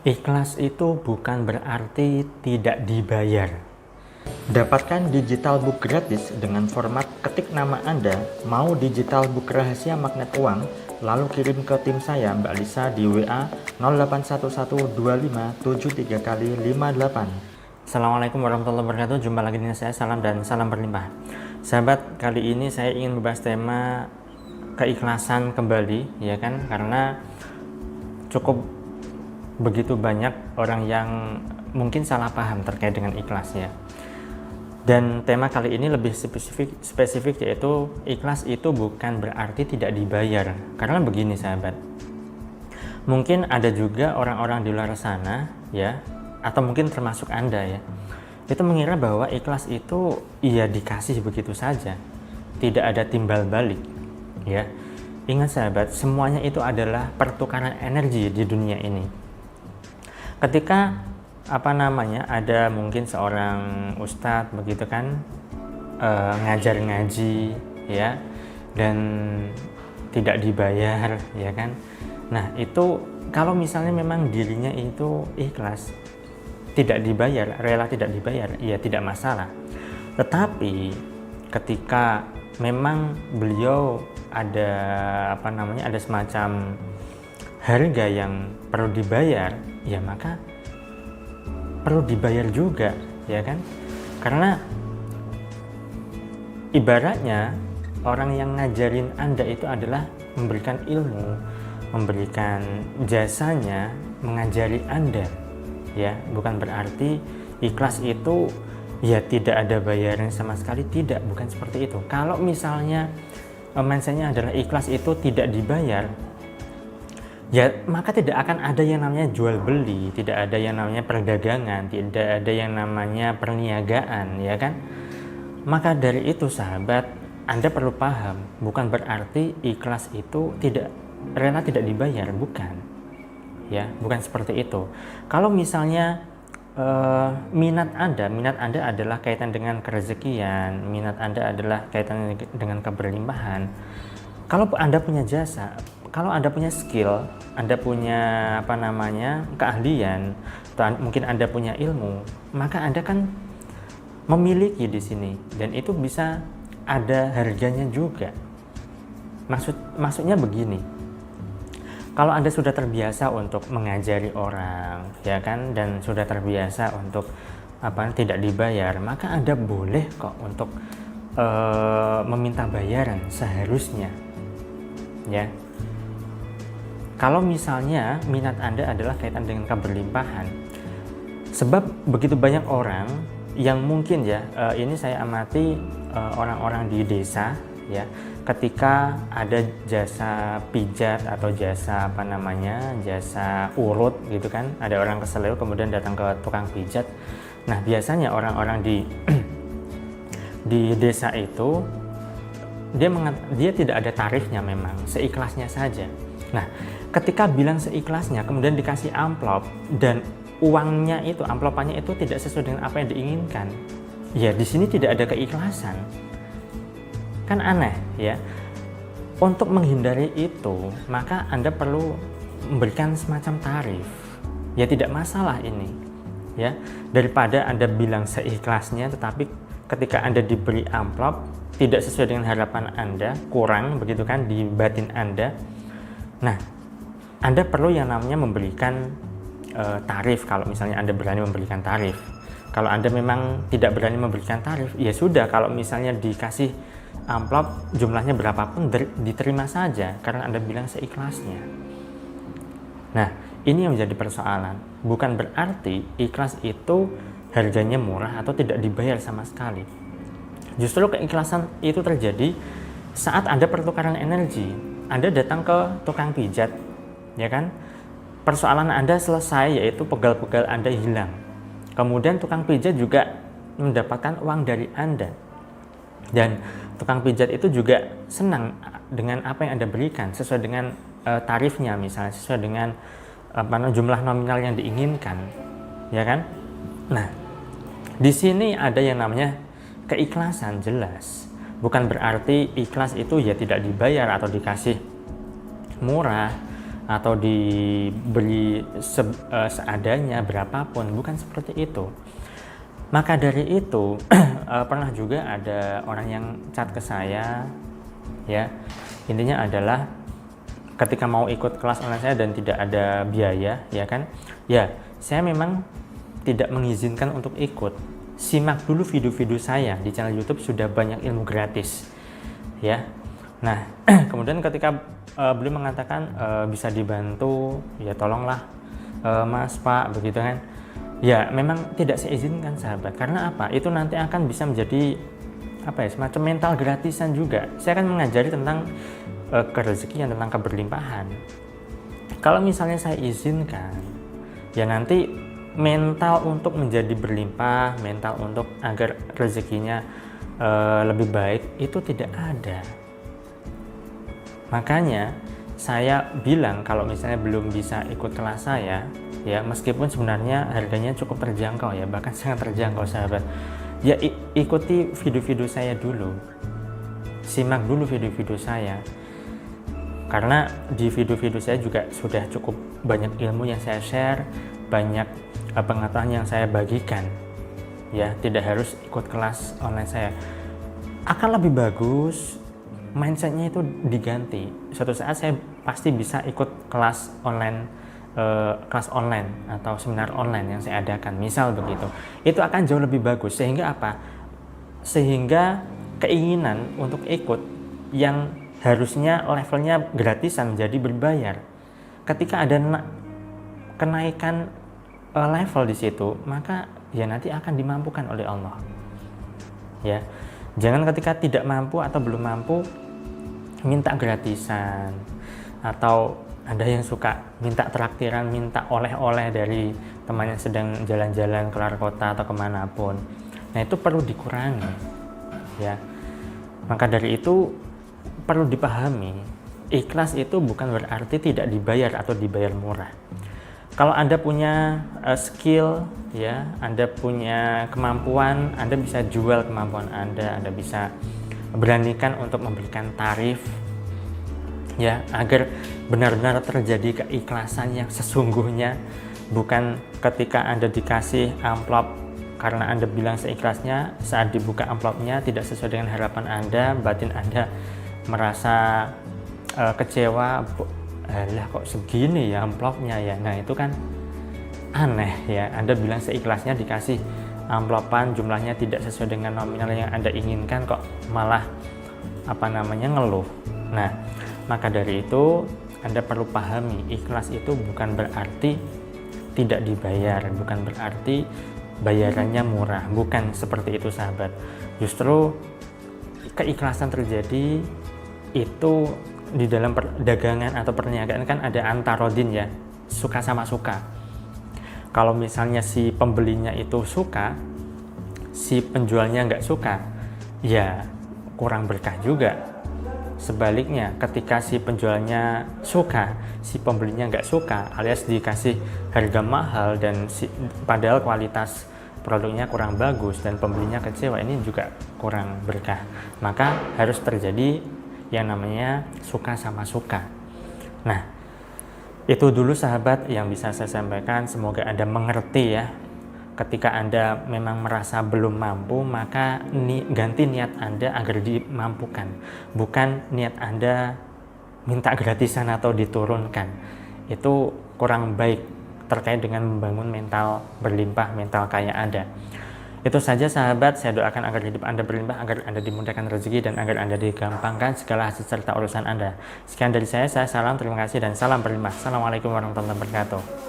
Ikhlas itu bukan berarti tidak dibayar. Dapatkan digital book gratis dengan format ketik nama Anda, mau digital book rahasia magnet uang, lalu kirim ke tim saya Mbak Lisa di WA 08112573 kali 58. Assalamualaikum warahmatullahi wabarakatuh. Jumpa lagi dengan saya, salam dan salam berlimpah. Sahabat, kali ini saya ingin membahas tema keikhlasan kembali, ya kan? Karena cukup begitu banyak orang yang mungkin salah paham terkait dengan ikhlas ya. Dan tema kali ini lebih spesifik yaitu ikhlas itu bukan berarti tidak dibayar. Karena begini sahabat, mungkin ada juga orang-orang di luar sana ya, atau mungkin termasuk Anda ya, itu mengira bahwa ikhlas itu ya dikasih begitu saja, tidak ada timbal balik ya. Ingat sahabat, semuanya itu adalah pertukaran energi di dunia ini. Ketika ada mungkin seorang ustadz begitu kan, ngajar ngaji ya, dan tidak dibayar ya kan. Nah itu kalau misalnya memang dirinya itu ikhlas, tidak dibayar, rela tidak dibayar, ya tidak masalah. Tetapi ketika memang beliau ada ada semacam harga yang perlu dibayar, ya maka perlu dibayar juga ya kan. Karena ibaratnya orang yang ngajarin Anda itu adalah memberikan ilmu, memberikan jasanya mengajari Anda ya. Bukan berarti ikhlas itu ya tidak ada bayaran sama sekali, tidak, bukan seperti itu. Kalau misalnya mindsetnya adalah ikhlas itu tidak dibayar, ya maka tidak akan ada yang namanya jual beli, tidak ada yang namanya perdagangan, tidak ada yang namanya perniagaan ya kan. Maka dari itu sahabat, Anda perlu paham, bukan berarti ikhlas itu tidak rela tidak dibayar, bukan ya, bukan seperti itu. Kalau misalnya minat Anda adalah kaitan dengan kerezekian, minat Anda adalah kaitan dengan keberlimpahan. Kalau Anda punya jasa, kalau Anda punya skill, Anda punya keahlian, atau mungkin Anda punya ilmu, maka Anda kan memiliki di sini, dan itu bisa ada harganya juga. Maksudnya begini, kalau Anda sudah terbiasa untuk mengajari orang, ya kan, dan sudah terbiasa untuk tidak dibayar, maka Anda boleh kok untuk meminta bayaran seharusnya, ya. Kalau misalnya minat Anda adalah kaitan dengan keberlimpahan, sebab begitu banyak orang yang mungkin ya, ini saya amati orang-orang di desa ya, ketika ada jasa pijat atau jasa jasa urut gitu kan, ada orang keseleo kemudian datang ke tukang pijat. Nah biasanya orang-orang di desa itu dia tidak ada tarifnya, memang seikhlasnya saja. Nah ketika bilang seikhlasnya kemudian dikasih amplop dan uangnya itu, amplopannya itu tidak sesuai dengan apa yang diinginkan, ya di sini tidak ada keikhlasan. Kan aneh ya. Untuk menghindari itu, maka Anda perlu memberikan semacam tarif. Ya tidak masalah ini. Ya, daripada Anda bilang seikhlasnya tetapi ketika Anda diberi amplop tidak sesuai dengan harapan Anda, kurang begitu kan di batin Anda. Nah, Anda perlu yang namanya memberikan tarif. Kalau misalnya Anda berani memberikan tarif. Kalau Anda memang tidak berani memberikan tarif, ya sudah, kalau misalnya dikasih amplop jumlahnya berapapun diterima saja karena Anda bilang seikhlasnya. Nah, ini yang menjadi persoalan. Bukan berarti ikhlas itu harganya murah atau tidak dibayar sama sekali. Justru keikhlasan itu terjadi saat Anda pertukaran energi. Anda datang ke tukang pijat, ya kan? Persoalan Anda selesai, yaitu pegal-pegal Anda hilang. Kemudian tukang pijat juga mendapatkan uang dari Anda. Dan tukang pijat itu juga senang dengan apa yang Anda berikan, sesuai dengan tarifnya, misalnya sesuai dengan jumlah nominal yang diinginkan, ya kan? Nah, di sini ada yang namanya keikhlasan, jelas. Bukan berarti ikhlas itu ya tidak dibayar atau dikasih murah atau diberi seadanya berapapun, bukan seperti itu. Maka dari itu pernah juga ada orang yang chat ke saya, ya, intinya adalah ketika mau ikut kelas online saya dan tidak ada biaya, ya kan, ya saya memang tidak mengizinkan untuk ikut. Simak dulu video-video saya di channel YouTube, sudah banyak ilmu gratis, ya. Nah kemudian ketika beliau mengatakan bisa dibantu, ya tolonglah Mas, Pak, begitu kan, ya memang tidak saya izinkan sahabat. Karena apa? Itu nanti akan bisa menjadi semacam mental gratisan juga. Saya akan mengajari tentang kerezekian, tentang keberlimpahan. Kalau misalnya saya izinkan, ya nanti mental untuk menjadi berlimpah, mental untuk agar rezekinya lebih baik itu tidak ada. Makanya saya bilang kalau misalnya belum bisa ikut kelas saya, ya meskipun sebenarnya harganya cukup terjangkau, ya bahkan sangat terjangkau sahabat, ya ikuti video-video saya dulu, simak dulu video-video saya, karena di video-video saya juga sudah cukup banyak ilmu yang saya share, banyak pengetahuan yang saya bagikan, ya tidak harus ikut kelas online saya. Akan lebih bagus mindsetnya itu diganti. Suatu saat saya pasti bisa ikut kelas online atau seminar online yang saya adakan, misal begitu. Itu akan jauh lebih bagus. Sehingga apa? Sehingga keinginan untuk ikut yang harusnya levelnya gratisan menjadi berbayar. Ketika ada kenaikan level di situ, maka ya nanti akan dimampukan oleh Allah. Ya, jangan ketika tidak mampu atau belum mampu minta gratisan, atau ada yang suka minta traktiran, minta oleh-oleh dari temannya sedang jalan-jalan keluar kota atau kemanapun. Nah itu perlu dikurangi, ya. Maka dari itu perlu dipahami, ikhlas itu bukan berarti tidak dibayar atau dibayar murah. Kalau Anda punya skill, ya, Anda punya kemampuan, Anda bisa jual kemampuan Anda bisa beranikan untuk memberikan tarif, ya, agar benar-benar terjadi keikhlasan yang sesungguhnya, bukan ketika Anda dikasih amplop karena Anda bilang seikhlasnya, saat dibuka amplopnya tidak sesuai dengan harapan Anda, batin Anda merasa kecewa, lah kok segini ya amplopnya ya. Nah itu kan aneh, ya. Anda bilang seikhlasnya, dikasih amplopan jumlahnya tidak sesuai dengan nominal yang Anda inginkan, kok malah ngeluh. Nah maka dari itu Anda perlu pahami, ikhlas itu bukan berarti tidak dibayar, bukan berarti bayarannya murah, bukan seperti itu sahabat. Justru keikhlasan terjadi itu di dalam perdagangan atau perniagaan kan ada antarodin, ya, suka sama suka. Kalau misalnya si pembelinya itu suka, si penjualnya nggak suka, ya kurang berkah juga. Sebaliknya, ketika si penjualnya suka, si pembelinya nggak suka, alias dikasih harga mahal dan padahal kualitas produknya kurang bagus dan pembelinya kecewa, ini juga kurang berkah. Maka harus terjadi yang namanya suka sama suka. Nah, itu dulu sahabat yang bisa saya sampaikan. Semoga Anda mengerti, ya. Ketika Anda memang merasa belum mampu, maka ganti niat Anda agar dimampukan. Bukan niat Anda minta gratisan atau diturunkan. Itu kurang baik terkait dengan membangun mental berlimpah, mental kaya Anda. Itu saja sahabat, saya doakan agar hidup Anda berlimpah, agar Anda dimudahkan rezeki, dan agar Anda digampangkan segala hasil serta urusan Anda. Sekian dari saya salam, terima kasih, dan salam berlimpah. Assalamualaikum warahmatullahi wabarakatuh.